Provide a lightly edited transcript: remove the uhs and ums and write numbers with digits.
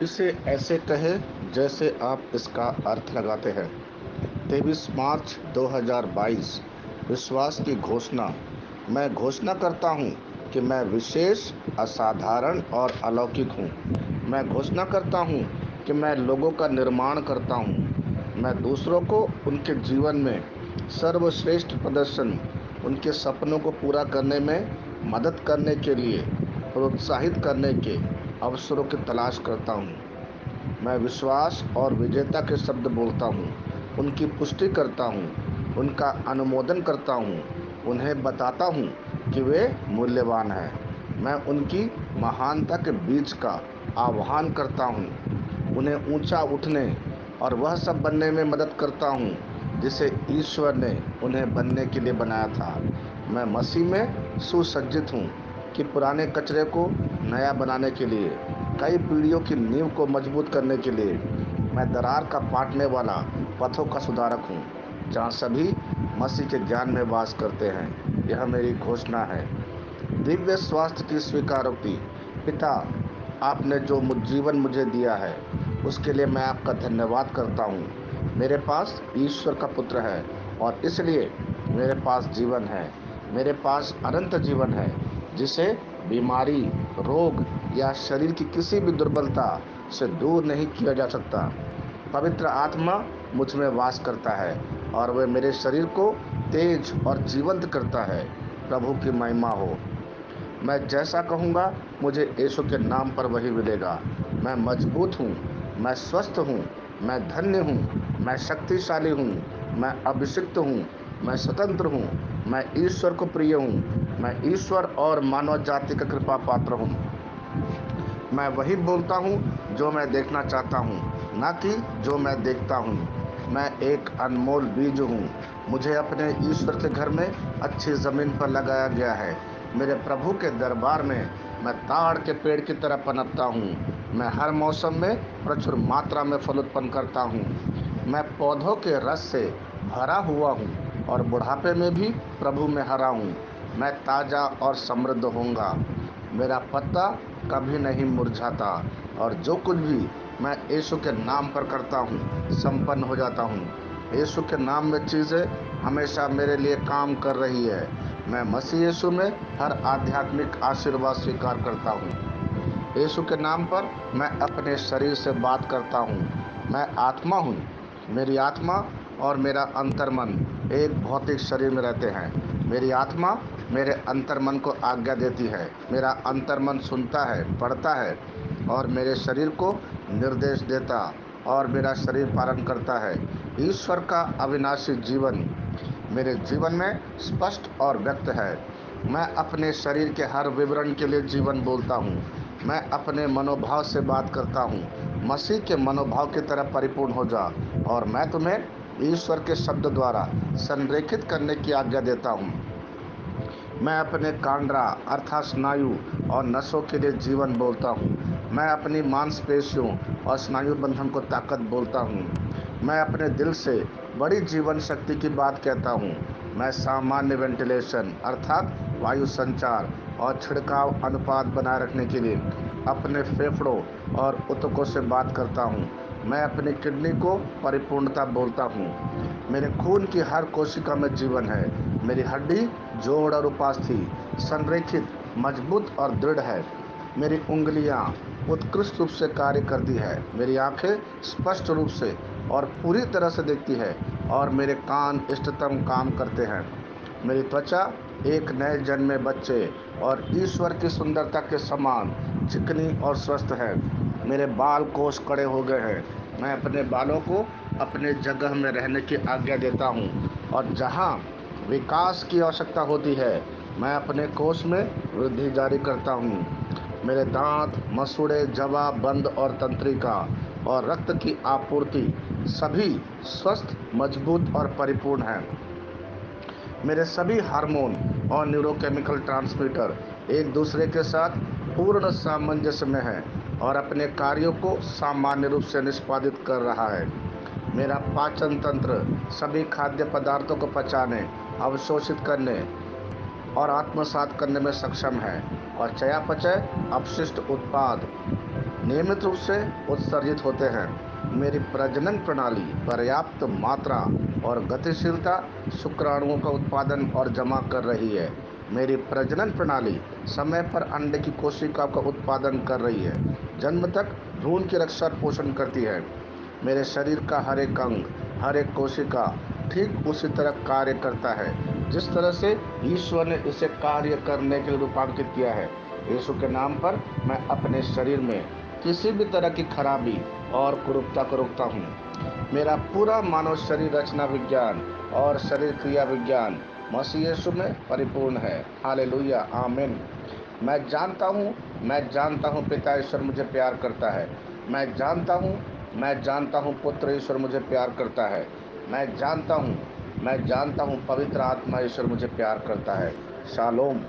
इसे ऐसे कहें जैसे आप इसका अर्थ लगाते हैं। 23 मार्च 2022। विश्वास की घोषणा। मैं घोषणा करता हूँ कि मैं विशेष, असाधारण और अलौकिक हूँ। मैं घोषणा करता हूँ कि मैं लोगों का निर्माण करता हूँ। मैं दूसरों को उनके जीवन में सर्वश्रेष्ठ प्रदर्शन, उनके सपनों को पूरा करने में मदद करने के लिए प्रोत्साहित करने के अवसरों की तलाश करता हूँ। मैं विश्वास और विजेता के शब्द बोलता हूँ, उनकी पुष्टि करता हूँ, उनका अनुमोदन करता हूँ, उन्हें बताता हूँ कि वे मूल्यवान हैं। मैं उनकी महानता के बीच का आह्वान करता हूँ, उन्हें ऊंचा उठने और वह सब बनने में मदद करता हूँ जिसे ईश्वर ने उन्हें बनने के लिए बनाया था। मैं मसीह में सुसज्जित हूँ कि पुराने कचरे को नया बनाने के लिए, कई पीढ़ियों की नींव को मजबूत करने के लिए। मैं दरार का पाटने वाला, पथों का सुधारक हूँ, जहाँ सभी मसीह के ज्ञान में वास करते हैं। यह मेरी घोषणा है। दिव्य स्वास्थ्य की स्वीकारोक्ति। पिता, आपने जो जीवन मुझे दिया है उसके लिए मैं आपका धन्यवाद करता हूँ। मेरे पास ईश्वर का पुत्र है और इसलिए मेरे पास जीवन है। मेरे पास अनंत जीवन है जिसे बीमारी, रोग या शरीर की किसी भी दुर्बलता से दूर नहीं किया जा सकता। पवित्र आत्मा मुझ में वास करता है और वह मेरे शरीर को तेज और जीवंत करता है। प्रभु की महिमा हो। मैं जैसा कहूँगा मुझे यीशु के नाम पर वही मिलेगा। मैं मजबूत हूँ, मैं स्वस्थ हूँ, मैं धन्य हूँ, मैं शक्तिशाली हूँ, मैं अभिषिक्त हूँ, मैं स्वतंत्र हूँ, मैं ईश्वर को प्रिय हूँ, मैं ईश्वर और मानव जाति का कृपा पात्र हूँ। मैं वही बोलता हूँ जो मैं देखना चाहता हूँ, ना कि जो मैं देखता हूँ। मैं एक अनमोल बीज हूँ। मुझे अपने ईश्वर के घर में अच्छी ज़मीन पर लगाया गया है। मेरे प्रभु के दरबार में मैं ताड़ के पेड़ की तरह पनपता हूँ। मैं हर मौसम में प्रचुर मात्रा में फल उत्पन्न करता हूँ। मैं पौधों के रस से भरा हुआ हूँ और बुढ़ापे में भी प्रभु में हरा हूँ। मैं ताज़ा और समृद्ध होऊंगा। मेरा पत्ता कभी नहीं मुरझाता और जो कुछ भी मैं यीशु के नाम पर करता हूँ संपन्न हो जाता हूँ। यीशु के नाम में चीज़ें हमेशा मेरे लिए काम कर रही है। मैं मसीह यीशु में हर आध्यात्मिक आशीर्वाद स्वीकार करता हूँ। यीशु के नाम पर मैं अपने शरीर से बात करता हूँ। मैं आत्मा हूँ। मेरी आत्मा और मेरा अंतर्मन एक भौतिक शरीर में रहते हैं। मेरी आत्मा मेरे अंतर्मन को आज्ञा देती है। मेरा अंतर्मन सुनता है, पढ़ता है और मेरे शरीर को निर्देश देता और मेरा शरीर पालन करता है। ईश्वर का अविनाशी जीवन मेरे जीवन में स्पष्ट और व्यक्त है। मैं अपने शरीर के हर विवरण के लिए जीवन बोलता हूँ। मैं अपने मनोभाव से बात करता हूँ। मसीह के मनोभाव की तरह परिपूर्ण हो जा और मैं तुम्हें ईश्वर के शब्द द्वारा संरेखित करने की आज्ञा देता हूँ। मैं अपने कांड्रा अर्थात स्नायु और नसों के लिए जीवन बोलता हूँ। मैं अपनी मांसपेशियों और स्नायु बंधन को ताकत बोलता हूँ। मैं अपने दिल से बड़ी जीवन शक्ति की बात कहता हूँ। मैं सामान्य वेंटिलेशन अर्थात वायु संचार और छिड़काव अनुपात बनाए रखने के लिए अपने फेफड़ों और ऊतकों से बात करता हूँ। मैं अपनी किडनी को परिपूर्णता बोलता हूँ। मेरे खून की हर कोशिका में जीवन है। मेरी हड्डी, जोड़ और उपास्थि संरेखित, मजबूत और दृढ़ है। मेरी उंगलियां उत्कृष्ट रूप से कार्य करती है। मेरी आंखें स्पष्ट रूप से और पूरी तरह से देखती है और मेरे कान इष्टतम काम करते हैं। मेरी त्वचा एक नए जन्मे बच्चे और ईश्वर की सुंदरता के समान चिकनी और स्वस्थ है। मेरे बाल कोष कड़े हो गए हैं। मैं अपने बालों को अपने जगह में रहने की आज्ञा देता हूँ और जहाँ विकास की आवश्यकता होती है मैं अपने कोष में वृद्धि जारी करता हूँ। मेरे दांत, मसूड़े, जवा, बंद और तंत्रिका और रक्त की आपूर्ति सभी स्वस्थ, मजबूत और परिपूर्ण हैं। मेरे सभी हार्मोन और न्यूरोकेमिकल ट्रांसमीटर एक दूसरे के साथ पूर्ण सामंजस्य में हैं और अपने कार्यों को सामान्य रूप से निष्पादित कर रहा है। मेरा पाचन तंत्र सभी खाद्य पदार्थों को पचाने, अवशोषित करने और आत्मसात करने में सक्षम है और चयापचय अपशिष्ट उत्पाद नियमित रूप से उत्सर्जित होते हैं। मेरी प्रजनन प्रणाली पर्याप्त मात्रा और गतिशीलता शुक्राणुओं का उत्पादन और जमा कर रही है। मेरी प्रजनन प्रणाली समय पर अंडे की कोशिका का उत्पादन कर रही है, जन्म तक भ्रूण की रक्षा और पोषण करती है। मेरे शरीर का हर एक अंग, हर एक कोशिका ठीक उसी तरह कार्य करता है जिस तरह से ईश्वर ने इसे कार्य करने के लिए रूपांकित किया है। यीशु के नाम पर मैं अपने शरीर में किसी भी तरह की खराबी और कुरूपता को रोकता हूँ। मेरा पूरा मानव शरीर रचना विज्ञान और शरीर क्रिया विज्ञान मसीह यीशु में परिपूर्ण है। हालेलुया, आमीन। मैं जानता हूँ पिता ईश्वर मुझे प्यार करता है। मैं जानता हूँ पुत्र ईश्वर मुझे प्यार करता है। मैं जानता हूँ पवित्र आत्मा ईश्वर मुझे प्यार करता है। शालोम।